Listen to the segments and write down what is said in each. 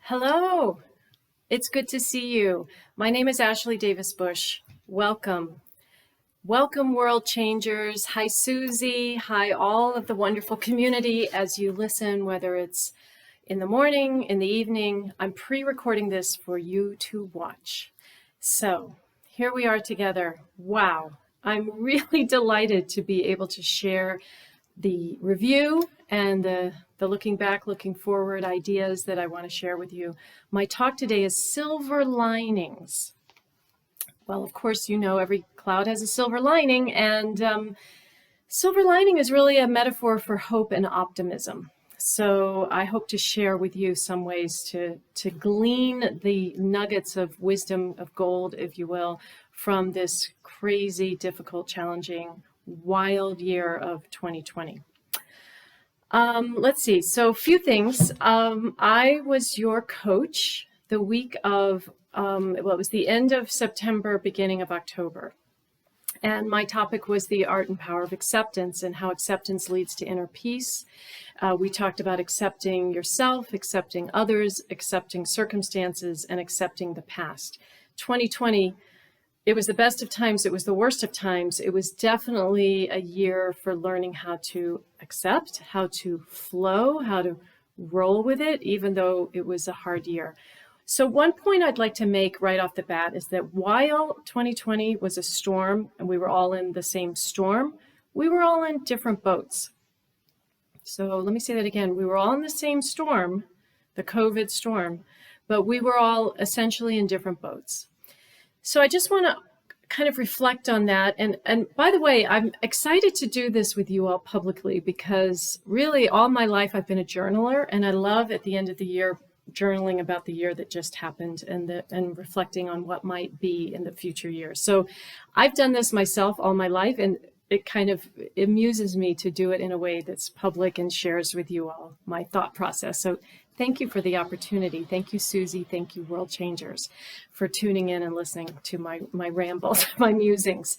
Hello, it's good to see you. My name is Ashley Davis Bush. Welcome. Welcome, world changers. Hi, Susie. Hi, all of the wonderful community as you listen, whether it's in the morning, in the evening. I'm pre-recording this for you to watch. So here we are together. Wow. I'm really delighted to be able to share the review and the looking back, looking forward ideas that I want to share with you. My talk today is silver linings. Well, of course, you know every cloud has a silver lining, and silver lining is really a metaphor for hope and optimism. So I hope to share with you some ways to glean the nuggets of wisdom, of gold, if you will, from this crazy, difficult, challenging, wild year of 2020. Let's see. So a few things. I was your coach the week of, it was the end of September, beginning of October. And my topic was the art and power of acceptance and how acceptance leads to inner peace. We talked about accepting yourself, accepting others, accepting circumstances, and accepting the past. 2020, it was the best of times, it was the worst of times. It was definitely a year for learning how to accept, how to flow, how to roll with it, even though it was a hard year. So one point I'd like to make right off the bat is that while 2020 was a storm and we were all in the same storm, we were all in different boats. So let me say that again. We were all in the same storm, the COVID storm, but we were all essentially in different boats. So I just want to kind of reflect on that. And by the way, I'm excited to do this with you all publicly because really all my life I've been a journaler, and I love at the end of the year journaling about the year that just happened and reflecting on what might be in the future years. So I've done this myself all my life, and it kind of amuses me to do it in a way that's public and shares with you all my thought process. So thank you for the opportunity. Thank you, Susie. Thank you, World Changers, for tuning in and listening to my rambles, my musings.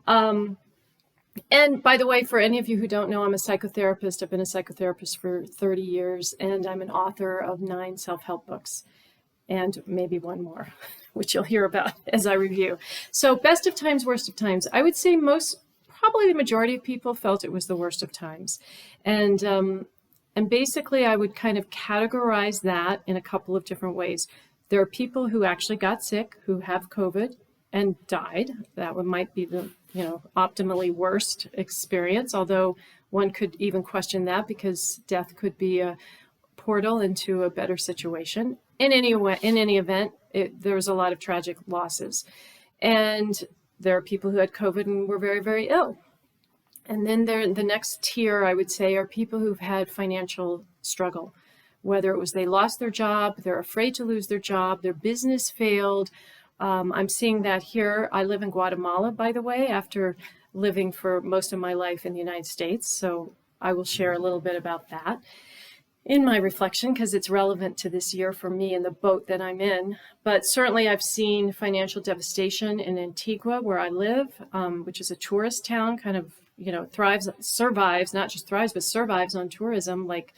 And by the way, for any of you who don't know, I'm a psychotherapist. I've been a psychotherapist for 30 years, and I'm an author of 9 self-help books, and maybe one more, which you'll hear about as I review. So best of times, worst of times. I would say probably the majority of people felt it was the worst of times. And basically, I would kind of categorize that in a couple of different ways. There are people who actually got sick, who have COVID and died. That one might be the optimally worst experience, although one could even question that because death could be a portal into a better situation. In any event, there's a lot of tragic losses. And there are people who had COVID and were very, very ill. And then the next tier, I would say, are people who've had financial struggle, whether it was they lost their job, they're afraid to lose their job, their business failed. I'm seeing that here. I live in Guatemala, by the way, after living for most of my life in the United States. So I will share a little bit about that in my reflection because it's relevant to this year for me and the boat that I'm in. But certainly I've seen financial devastation in Antigua, where I live, which is a tourist town, kind of, survives, not just thrives, but survives on tourism, like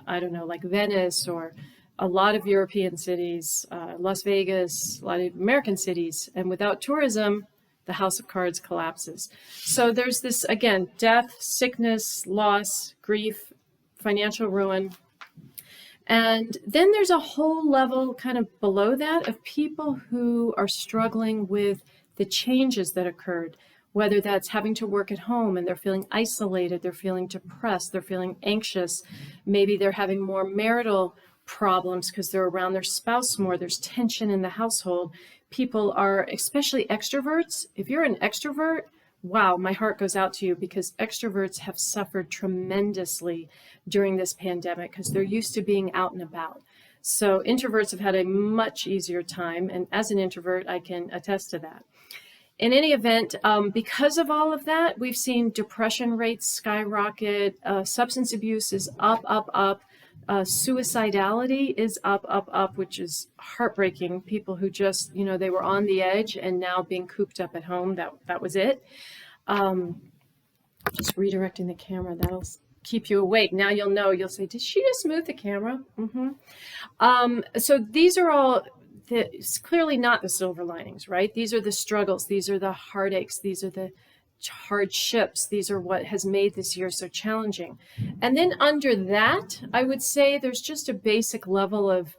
Venice or a lot of European cities, Las Vegas, a lot of American cities. And without tourism, the house of cards collapses. So there's this, again, death, sickness, loss, grief, financial ruin. And then there's a whole level kind of below that of people who are struggling with the changes that occurred, whether that's having to work at home and they're feeling isolated, they're feeling depressed, they're feeling anxious. Maybe they're having more marital problems because they're around their spouse more. There's tension in the household. People are, especially extroverts. If you're an extrovert, wow, my heart goes out to you because extroverts have suffered tremendously during this pandemic because they're used to being out and about. So introverts have had a much easier time. And as an introvert, I can attest to that. In any event, because of all of that, we've seen depression rates skyrocket, substance abuse is up. Suicidality is up, which is heartbreaking. People who just, they were on the edge and now being cooped up at home, that was it. Just redirecting the camera, that'll keep you awake. Now you'll know. You'll say, did she just move the camera? So these are all, it's clearly not the silver linings, right? These are the struggles. These are the heartaches. These are the hardships. These are what has made this year so challenging. And then under that, I would say there's just a basic level of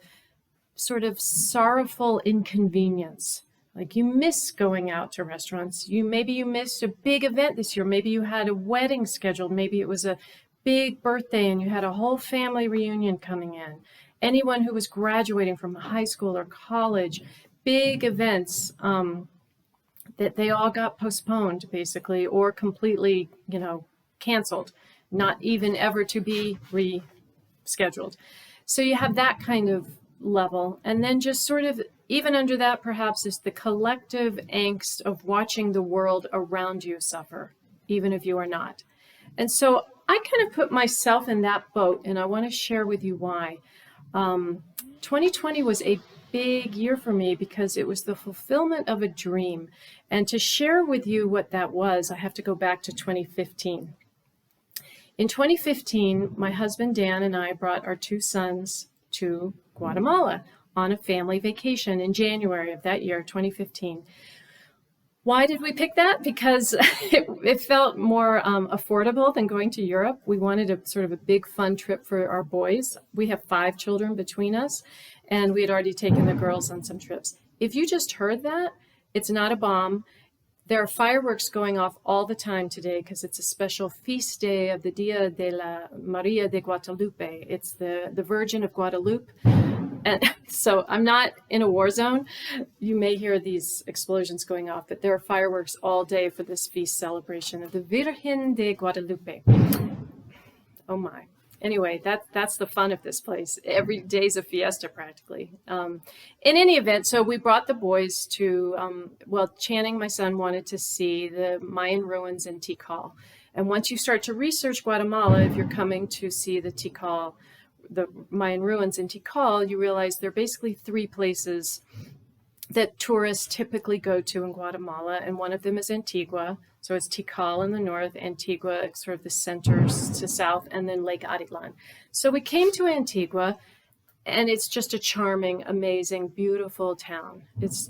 sort of sorrowful inconvenience. Like you miss going out to restaurants. Maybe you missed a big event this year. Maybe you had a wedding scheduled. Maybe it was a big birthday and you had a whole family reunion coming in. Anyone who was graduating from high school or college, big events, that they all got postponed basically, or completely, canceled, not even ever to be rescheduled. So you have that kind of level. And then just sort of, even under that perhaps, is the collective angst of watching the world around you suffer, even if you are not. And so I kind of put myself in that boat, and I want to share with you why. 2020 was a big year for me because it was the fulfillment of a dream. And to share with you what that was, I have to go back to 2015. In 2015, my husband Dan and I brought our 2 sons to Guatemala on a family vacation in January of that year, 2015. Why did we pick that? Because it felt more affordable than going to Europe. We wanted a sort of a big fun trip for our boys. We have 5 children between us, and we had already taken the girls on some trips. If you just heard that, it's not a bomb. There are fireworks going off all the time today because it's a special feast day of the Dia de la Maria de Guadalupe. It's the Virgin of Guadalupe. And so I'm not in a war zone. You may hear these explosions going off, but there are fireworks all day for this feast celebration of the Virgen de Guadalupe. Oh my. Anyway, that's the fun of this place. Every day's a fiesta practically. In any event, so we brought the boys to, Channing, my son, wanted to see the Mayan Ruins in Tikal. And once you start to research Guatemala, if you're coming to see the Mayan Ruins in Tikal, you realize there are basically 3 places that tourists typically go to in Guatemala, and one of them is Antigua. So it's Tikal in the north, Antigua sort of the centers to south, and then Lake Atitlan. So we came to Antigua, and it's just a charming, amazing, beautiful town. It's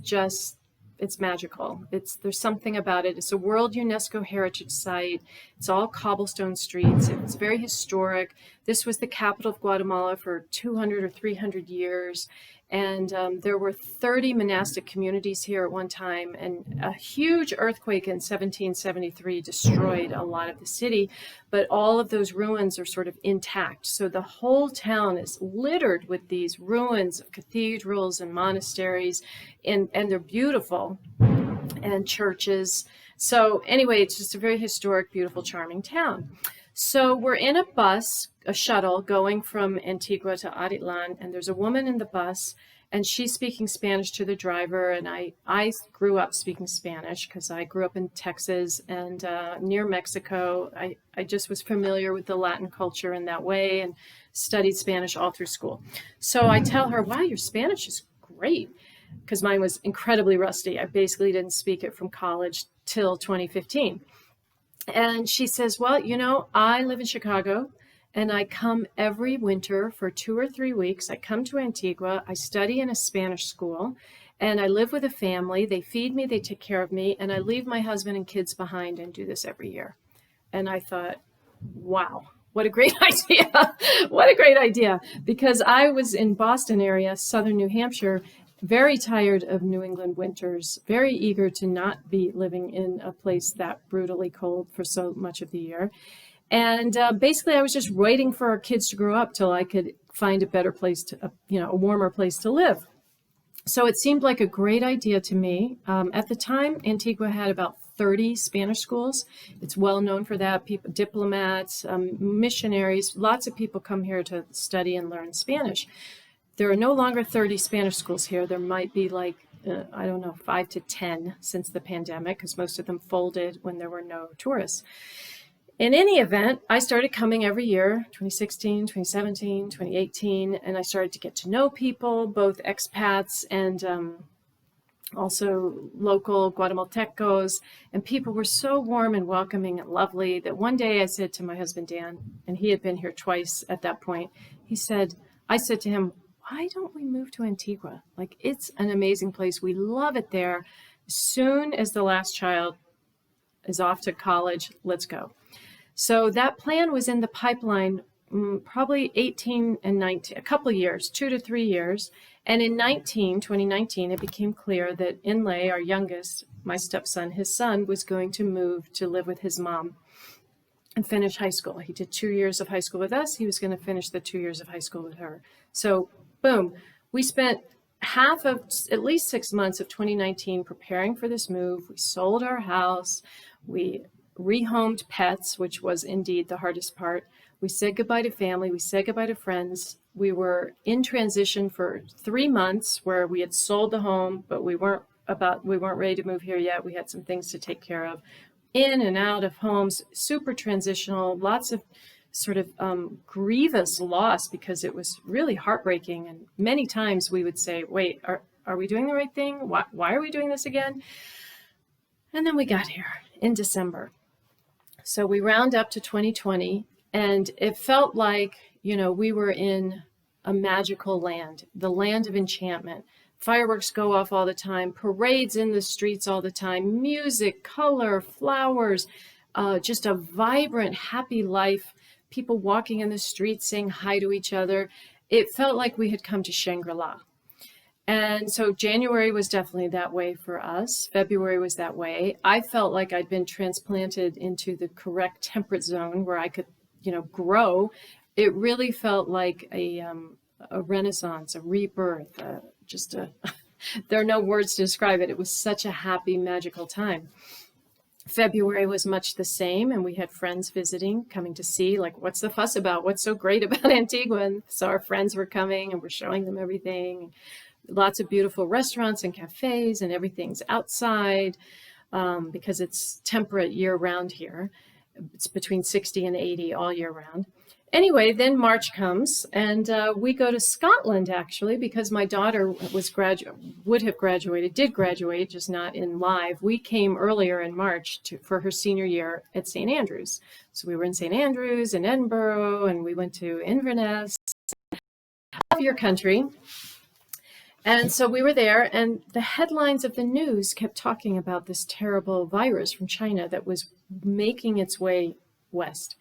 magical. There's something about it. It's a World UNESCO Heritage Site. It's all cobblestone streets. It's very historic. This was the capital of Guatemala for 200 or 300 years. And there were 30 monastic communities here at one time. And a huge earthquake in 1773 destroyed a lot of the city. But all of those ruins are sort of intact. So the whole town is littered with these ruins of cathedrals and monasteries. And they're beautiful, and churches. So anyway, it's just a very historic, beautiful, charming town. So we're in a shuttle going from Antigua to Atitlan, and there's a woman in the bus, and she's speaking Spanish to the driver. And I grew up speaking Spanish because I grew up in Texas and near Mexico. I just was familiar with the Latin culture in that way and studied Spanish all through school. So I tell her, wow, your Spanish is great, because mine was incredibly rusty. I basically didn't speak it from college till 2015. And she says, well, I live in Chicago, and I come every winter for 2 or 3 weeks. I come to Antigua. I study in a Spanish school, and I live with a family. They feed me, they take care of me, and I leave my husband and kids behind and do this every year. And I thought, wow, what a great idea. What a great idea. Because I was in Boston area, southern New Hampshire, very tired of New England winters, very eager to not be living in a place that brutally cold for so much of the year. And basically, I was just waiting for our kids to grow up till I could find a better place a warmer place to live. So it seemed like a great idea to me. At the time, Antigua had about 30 Spanish schools. It's well known for that. People, diplomats, missionaries, lots of people come here to study and learn Spanish. There are no longer 30 Spanish schools here. There might be 5 to 10 since the pandemic, because most of them folded when there were no tourists. In any event, I started coming every year, 2016, 2017, 2018, and I started to get to know people, both expats and also local Guatemaltecos, and people were so warm and welcoming and lovely that one day I said to my husband, Dan, and he had been here twice at that point, I said to him, why don't we move to Antigua? Like, it's an amazing place. We love it there. As soon as the last child is off to college, let's go. So that plan was in the pipeline, probably 18 and 19, a couple of years, 2 to 3 years. And in 2019, it became clear that Inlay, our youngest, my stepson, his son, was going to move to live with his mom and finish high school. He did 2 years of high school with us. He was going to finish the 2 years of high school with her. So boom, we spent half of at least 6 months of 2019 preparing for this move. We sold our house. We rehomed pets, which was indeed the hardest part. We said goodbye to family. We said goodbye to friends. We were in transition for 3 months where we had sold the home, but we weren't ready to move here yet. We had some things to take care of. In and out of homes, super transitional, lots of sort of grievous loss because it was really heartbreaking. And many times we would say, wait, are we doing the right thing? Why are we doing this again? And then we got here in December. So we round up to 2020, and it felt like, we were in a magical land, the land of enchantment. Fireworks go off all the time, parades in the streets all the time, music, color, flowers, just a vibrant, happy life, people walking in the streets saying hi to each other. It felt like we had come to Shangri-La. And so January was definitely that way for us. February was that way. I felt like I'd been transplanted into the correct temperate zone where I could, grow. It really felt like a renaissance, a rebirth, there are no words to describe it. It was such a happy, magical time. February was much the same, and we had friends visiting, coming to see, like, what's the fuss about? What's so great about Antigua? And so our friends were coming, and we're showing them everything. Lots of beautiful restaurants and cafes, and everything's outside because it's temperate year-round here. It's between 60 and 80 all year round. Anyway, then March comes, and we go to Scotland, actually, because my daughter did graduate, just not in live. We came earlier in March for her senior year at St. Andrews. So we were in St. Andrews and Edinburgh, and we went to Inverness, of your country. And so we were there, and the headlines of the news kept talking about this terrible virus from China that was making its way west.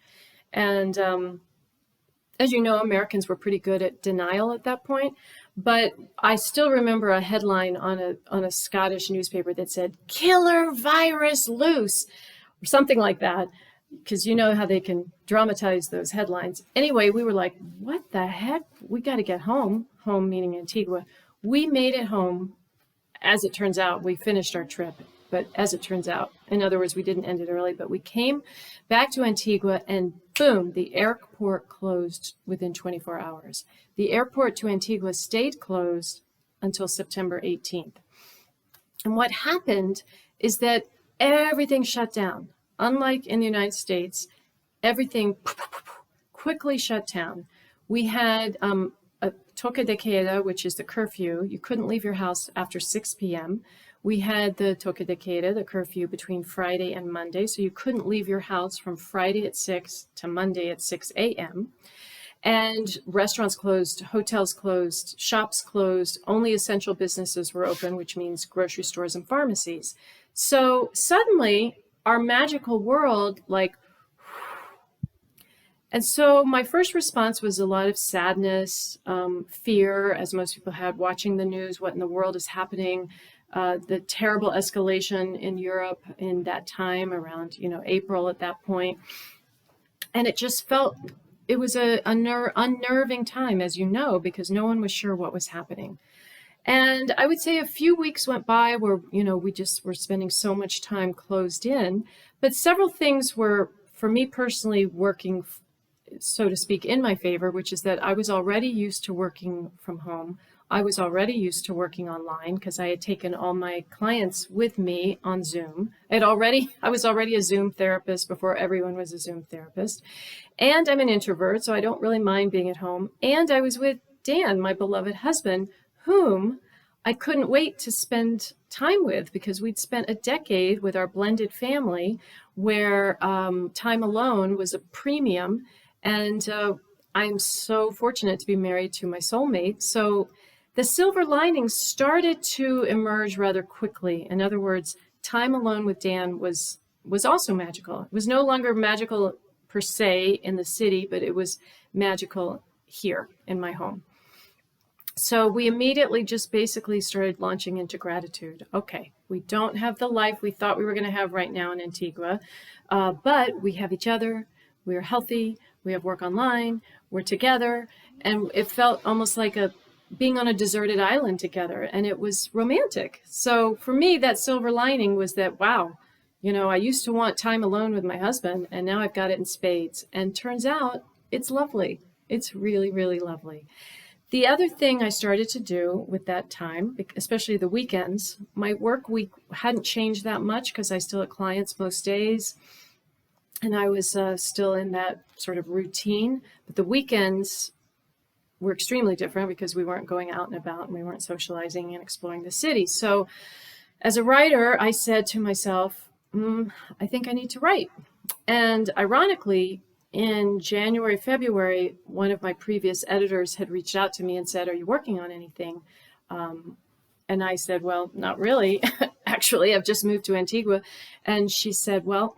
And as you know, Americans were pretty good at denial at that point, but I still remember a headline on a Scottish newspaper that said, "Killer virus loose," or something like that, because you know how they can dramatize those headlines. Anyway, we were like, what the heck? We got to get home, home meaning Antigua. We made it home. As it turns out, we finished our trip. But as it turns out, in other words, we didn't end it early, but we came back to Antigua and boom, the airport closed within 24 hours. The airport to Antigua stayed closed until September 18th. And what happened is that everything shut down. Unlike in the United States, everything quickly shut down. We had a toque de queda, which is the curfew. You couldn't leave your house after 6 p.m. We had the toque de queda, the curfew between Friday and Monday. So you couldn't leave your house from Friday at 6 to Monday at 6 a.m. And restaurants closed, hotels closed, shops closed. Only essential businesses were open, which means grocery stores and pharmacies. So suddenly our magical world, and so my first response was a lot of sadness, fear, as most people had, watching the news, what in the world is happening, the terrible escalation in Europe in that time around, April at that point. And it just felt, it was a unnerving time, as you know, because no one was sure what was happening. And I would say a few weeks went by where, we just were spending so much time closed in, but several things were, for me personally, working, so to speak, in my favor, which is that I was already used to working from home. I was already used to working online because I had taken all my clients with me on Zoom. I was already a Zoom therapist before everyone was a Zoom therapist. And I'm an introvert, so I don't really mind being at home. And I was with Dan, my beloved husband, whom I couldn't wait to spend time with, because we'd spent a decade with our blended family where time alone was a premium. And I'm so fortunate to be married to my soulmate. So the silver linings started to emerge rather quickly. In other words, time alone with Dan was also magical. It was no longer magical per se in the city, but it was magical here in my home. So we immediately just basically started launching into gratitude. Okay, we don't have the life we thought we were going to have right now in Antigua, but we have each other, we are healthy, we have work online, we're together, and it felt almost like being on a deserted island together, and it was romantic. So for me, that silver lining was that, wow, I used to want time alone with my husband, and now I've got it in spades. And turns out it's lovely. It's really, really lovely. The other thing I started to do with that time, especially the weekends, my work week hadn't changed that much because I still had clients most days, and I was still in that sort of routine. But the weekends were extremely different because we weren't going out and about, and we weren't socializing and exploring the city. So as a writer, I said to myself, I think I need to write. And ironically, in January, February, one of my previous editors had reached out to me and said, "Are you working on anything?" And I said, "Well, not really. Actually, I've just moved to Antigua." And she said, "Well,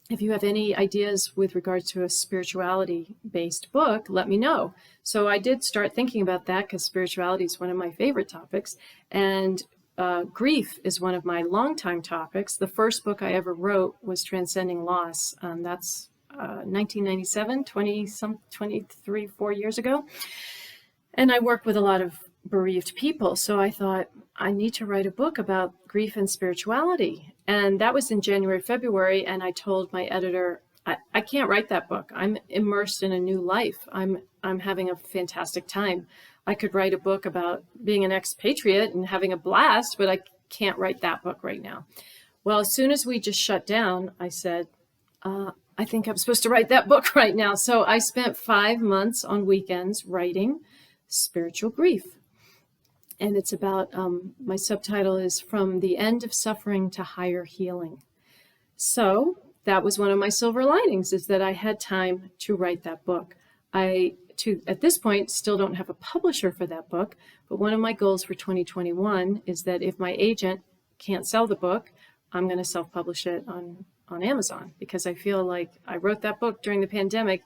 if you have any ideas with regards to a spirituality-based book, let me know." So I did start thinking about that because spirituality is one of my favorite topics. And grief is one of my longtime topics. The first book I ever wrote was Transcending Loss. That's 1997, 23, 4 years ago. And I work with a lot of bereaved people. So I thought, I need to write a book about grief and spirituality. And that was in January, February. And I told my editor, I can't write that book. I'm immersed in a new life. I'm having a fantastic time. I could write a book about being an expatriate and having a blast, but I can't write that book right now. Well, as soon as we just shut down, I said, I think I'm supposed to write that book right now. So I spent 5 months on weekends writing Spiritual Grief. And it's about, my subtitle is From the End of Suffering to Higher Healing. So that was one of my silver linings, is that I had time to write that book. At this point, still don't have a publisher for that book, but one of my goals for 2021 is that if my agent can't sell the book, I'm going to self-publish it on Amazon, because I feel like I wrote that book during the pandemic.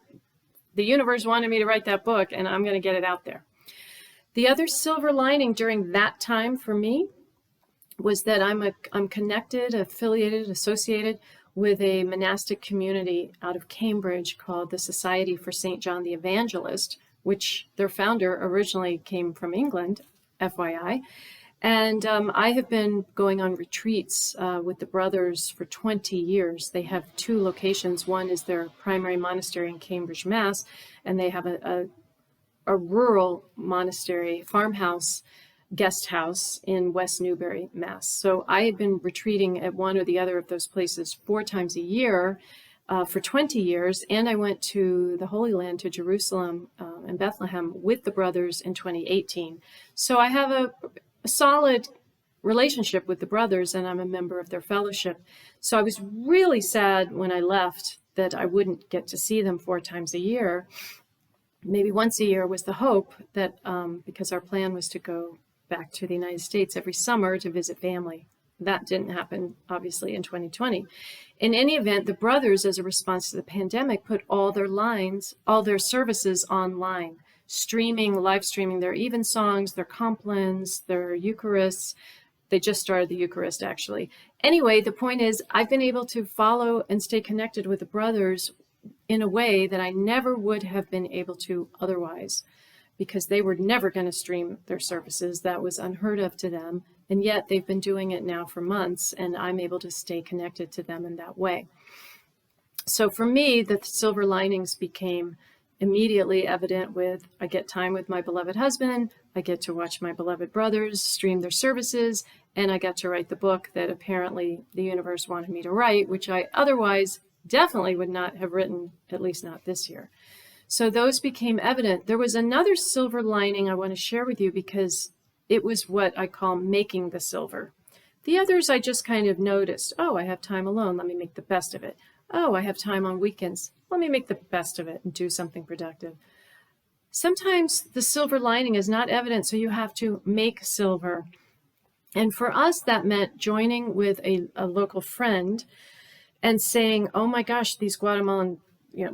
The universe wanted me to write that book, and I'm going to get it out there. The other silver lining during that time for me was that I'm connected, affiliated, associated with a monastic community out of Cambridge called the Society for St. John the Evangelist, which their founder originally came from England, FYI. And I have been going on retreats with the brothers for 20 years. They have 2 locations. One is their primary monastery in Cambridge, Mass., and they have a rural monastery, farmhouse, guest house in West Newbury, Mass. So I had been retreating at one or the other of those places 4 times a year for 20 years. And I went to the Holy Land, to Jerusalem and Bethlehem with the brothers in 2018. So I have a solid relationship with the brothers, and I'm a member of their fellowship. So I was really sad when I left that I wouldn't get to see them 4 times a year. Maybe once a year was the hope, that because our plan was to go back to the United States every summer to visit family. That didn't happen, obviously, in 2020. In any event, the brothers, as a response to the pandemic, put all their services online, live streaming their evensongs, their complines, their Eucharists. They just started the Eucharist, actually. Anyway, the point is, I've been able to follow and stay connected with the brothers in a way that I never would have been able to otherwise, because they were never going to stream their services. That was unheard of to them. And yet they've been doing it now for months, and I'm able to stay connected to them in that way. So for me, the silver linings became immediately evident with, I get time with my beloved husband, I get to watch my beloved brothers stream their services, and I got to write the book that apparently the universe wanted me to write, which I otherwise definitely would not have written, at least not this year. So those became evident. There was another silver lining I want to share with you, because it was what I call making the silver. The others I just kind of noticed. Oh, I have time alone. Let me make the best of it. Oh, I have time on weekends. Let me make the best of it and do something productive. Sometimes the silver lining is not evident, so you have to make silver. And for us, that meant joining with a local friend and saying, oh my gosh, these Guatemalan,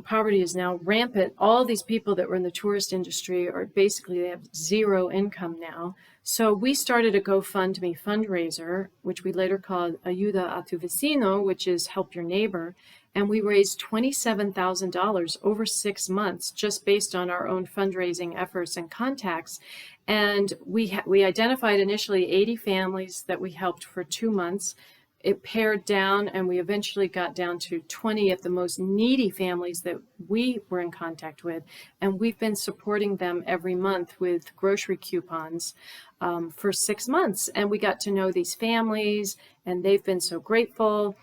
poverty is now rampant. All these people that were in the tourist industry are basically, they have zero income now. So we started a GoFundMe fundraiser, which we later called Ayuda a tu vecino, which is help your neighbor. And we raised $27,000 over 6 months just based on our own fundraising efforts and contacts. And we identified initially 80 families that we helped for 2 months. It pared down, and we eventually got down to 20 of the most needy families that we were in contact with. And we've been supporting them every month with grocery coupons for 6 months. And we got to know these families, and they've been so grateful,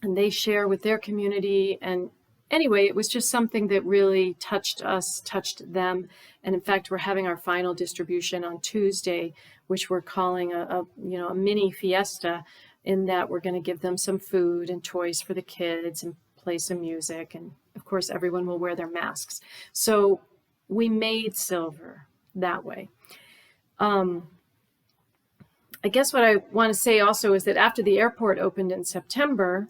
and they share with their community. And anyway, it was just something that really touched us, touched them. And in fact, we're having our final distribution on Tuesday, which we're calling a mini fiesta, in that we're going to give them some food and toys for the kids and play some music. And of course, everyone will wear their masks. So we made silver that way. I guess what I want to say also is that after the airport opened in September,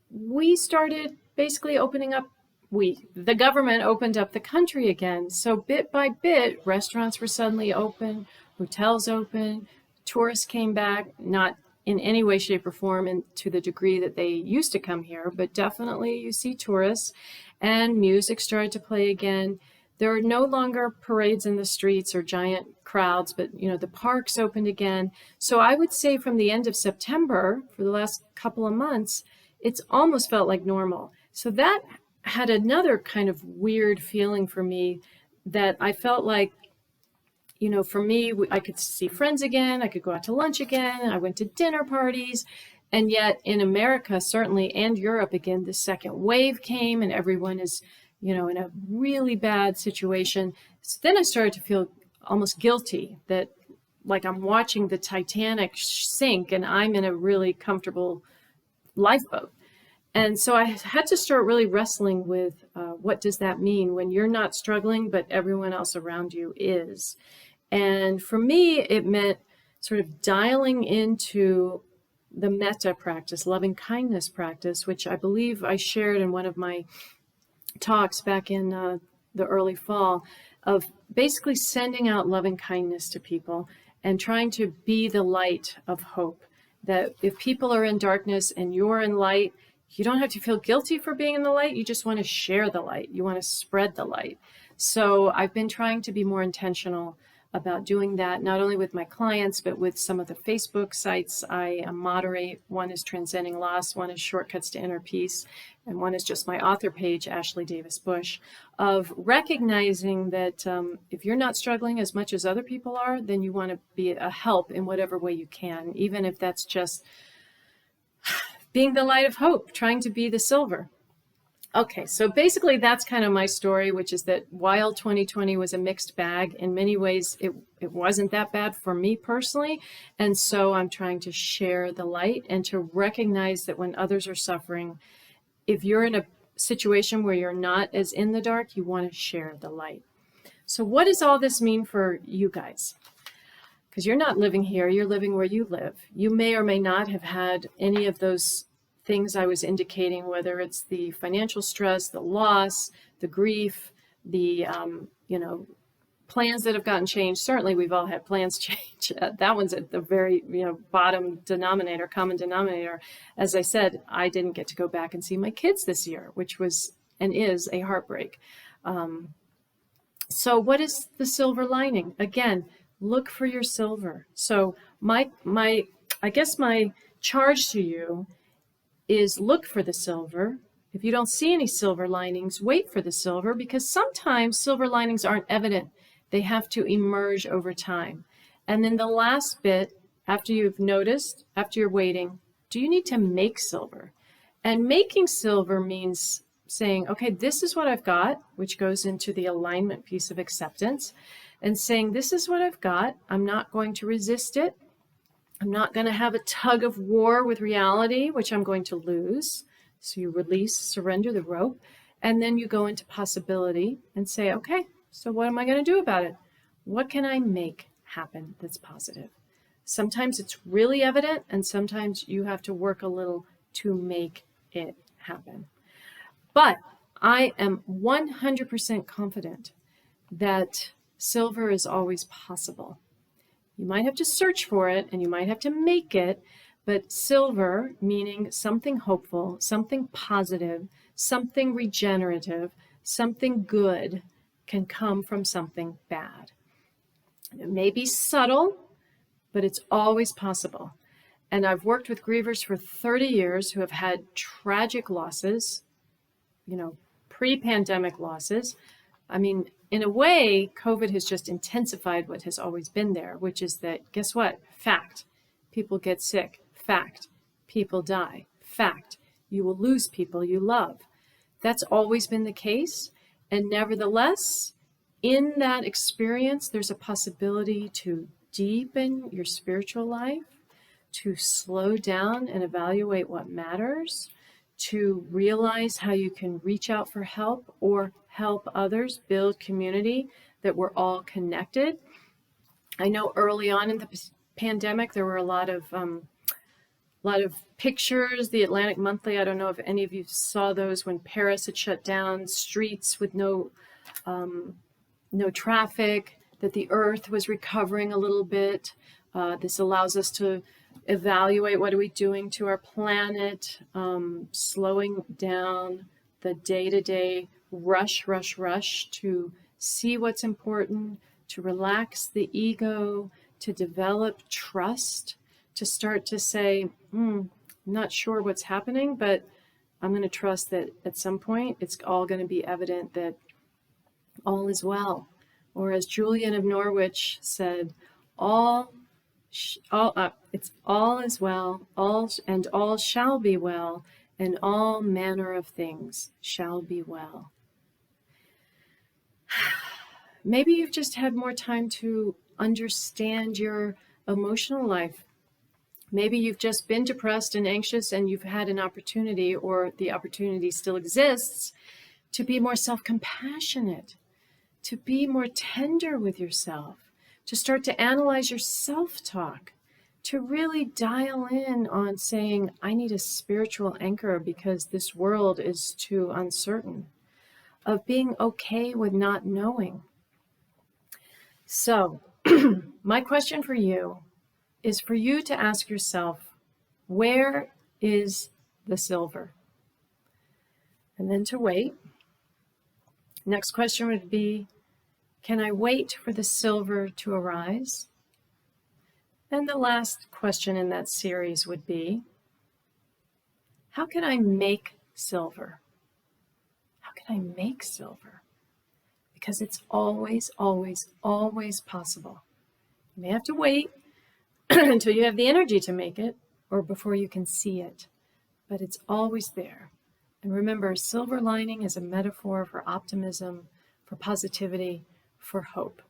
we started basically opening up. The government opened up the country again. So bit by bit, restaurants were suddenly open, hotels open, tourists came back, not in any way, shape, or form and to the degree that they used to come here, but definitely you see tourists, and music started to play again. There are no longer parades in the streets or giant crowds, but the parks opened again. So I would say from the end of September, for the last couple of months, it's almost felt like normal. So that had another kind of weird feeling for me, that I felt like, for me, I could see friends again. I could go out to lunch again. I went to dinner parties. And yet in America, certainly, and Europe again, the second wave came and everyone is, in a really bad situation. So then I started to feel almost guilty that like I'm watching the Titanic sink and I'm in a really comfortable lifeboat. And so I had to start really wrestling with what does that mean when you're not struggling, but everyone else around you is. And for me, it meant sort of dialing into the metta practice, loving kindness practice, which I believe I shared in one of my talks back in the early fall, of basically sending out loving kindness to people and trying to be the light of hope. That if people are in darkness and you're in light, you don't have to feel guilty for being in the light. You just want to share the light. You want to spread the light. So I've been trying to be more intentional about doing that, not only with my clients, but with some of the Facebook sites I moderate. One is Transcending Loss, one is Shortcuts to Inner Peace, and one is just my author page, Ashley Davis Bush, of recognizing that if you're not struggling as much as other people are, then you want to be a help in whatever way you can, even if that's just being the light of hope, trying to be the silver. Okay, so basically that's kind of my story, which is that while 2020 was a mixed bag, in many ways it wasn't that bad for me personally. And so I'm trying to share the light and to recognize that when others are suffering, if you're in a situation where you're not as in the dark, you want to share the light. So what does all this mean for you guys? Because you're not living here, you're living where you live. You may or may not have had any of those things I was indicating, whether it's the financial stress, the loss, the grief, the, plans that have gotten changed. Certainly we've all had plans change. That one's at the very, bottom denominator, common denominator. As I said, I didn't get to go back and see my kids this year, which was and is a heartbreak. So what is the silver lining? Again, look for your silver. So I guess my charge to you is look for the silver. If you don't see any silver linings, wait for the silver, because sometimes silver linings aren't evident. They have to emerge over time. And then the last bit, after you've noticed, after you're waiting, do you need to make silver? And making silver means saying, okay, this is what I've got, which goes into the alignment piece of acceptance, and saying, this is what I've got. I'm not going to resist it. I'm not going to have a tug of war with reality, which I'm going to lose. So you release, surrender the rope, and then you go into possibility and say, okay, so what am I going to do about it? What can I make happen that's positive? Sometimes it's really evident, and sometimes you have to work a little to make it happen. But I am 100% confident that silver is always possible. You might have to search for it and you might have to make it, but silver, meaning something hopeful, something positive, something regenerative, something good, can come from something bad. It may be subtle, but it's always possible. And I've worked with grievers for 30 years who have had tragic losses, pre-pandemic losses. I mean, in a way, COVID has just intensified what has always been there, which is that, guess what? Fact, people get sick. Fact, people die. Fact, you will lose people you love. That's always been the case. And nevertheless, in that experience, there's a possibility to deepen your spiritual life, to slow down and evaluate what matters, to realize how you can reach out for help or help others, build community, that we're all connected. I know early on in the pandemic, there were a lot of pictures, the Atlantic Monthly, I don't know if any of you saw those, when Paris had shut down streets with no traffic, that the earth was recovering a little bit. This allows us to evaluate what are we doing to our planet, slowing down the day-to-day rush to see what's important, to relax the ego, to develop trust, to start to say, I'm not sure what's happening, but I'm going to trust that at some point it's all going to be evident that all is well. Or as Julian of Norwich said, it's all is well, all shall be well, and all manner of things shall be well. Maybe you've just had more time to understand your emotional life. Maybe you've just been depressed and anxious and you've had an opportunity, or the opportunity still exists, to be more self-compassionate, to be more tender with yourself, to start to analyze your self-talk, to really dial in on saying, I need a spiritual anchor because this world is too uncertain, of being okay with not knowing. So my question for you is for you to ask yourself, where is the silver? And then to wait. Next question would be, can I wait for the silver to arise? And the last question in that series would be, how can I make silver? How can I make silver? Because it's always, always, always possible. You may have to wait until you have the energy to make it, or before you can see it, but it's always there. And remember, silver lining is a metaphor for optimism, for positivity, for hope.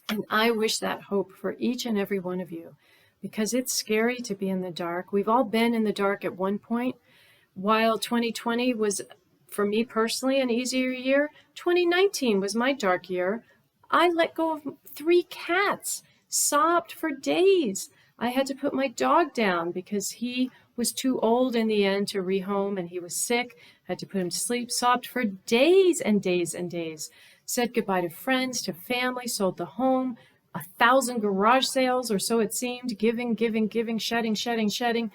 And I wish that hope for each and every one of you, because it's scary to be in the dark. We've all been in the dark at one point. While 2020 was, for me personally, an easier year, 2019 was my dark year. I let go of 3 cats, sobbed for days. I had to put my dog down because he was too old in the end to rehome, and he was sick. I had to put him to sleep, sobbed for days and days and days. Said goodbye to friends, to family, sold the home, 1,000 garage sales, or so it seemed, giving, shedding.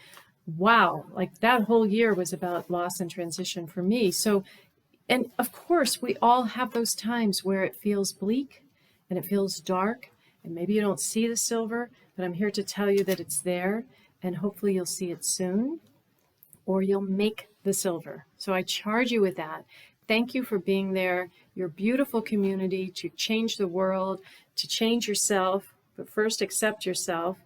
Wow, like that whole year was about loss and transition for me. So, and of course, we all have those times where it feels bleak and it feels dark, and maybe you don't see the silver, but I'm here to tell you that it's there, and hopefully you'll see it soon, or you'll make the silver. So I charge you with that. Thank you for being there, your beautiful community, to change the world, to change yourself, but first accept yourself.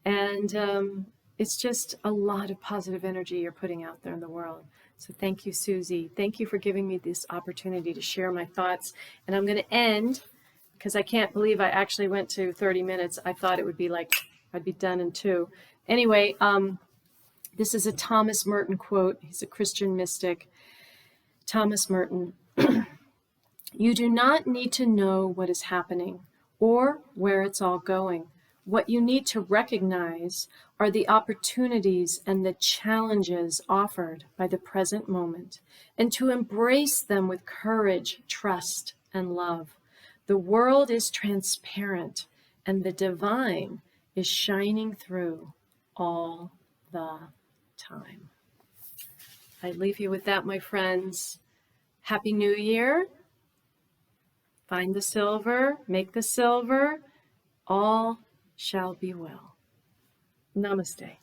And it's just a lot of positive energy you're putting out there in the world. So thank you, Susie. Thank you for giving me this opportunity to share my thoughts. And I'm going to end, because I can't believe I actually went to 30 minutes. I thought it would be like, I'd be done in 2. Anyway, this is a Thomas Merton quote. He's a Christian mystic. Thomas Merton. You do not need to know what is happening or where it's all going. What you need to recognize are the opportunities and the challenges offered by the present moment, and to embrace them with courage, trust, and love. The world is transparent, and the divine is shining through all the time. I leave you with that, my friends. Happy New Year. Find the silver, make the silver. All shall be well. Namaste.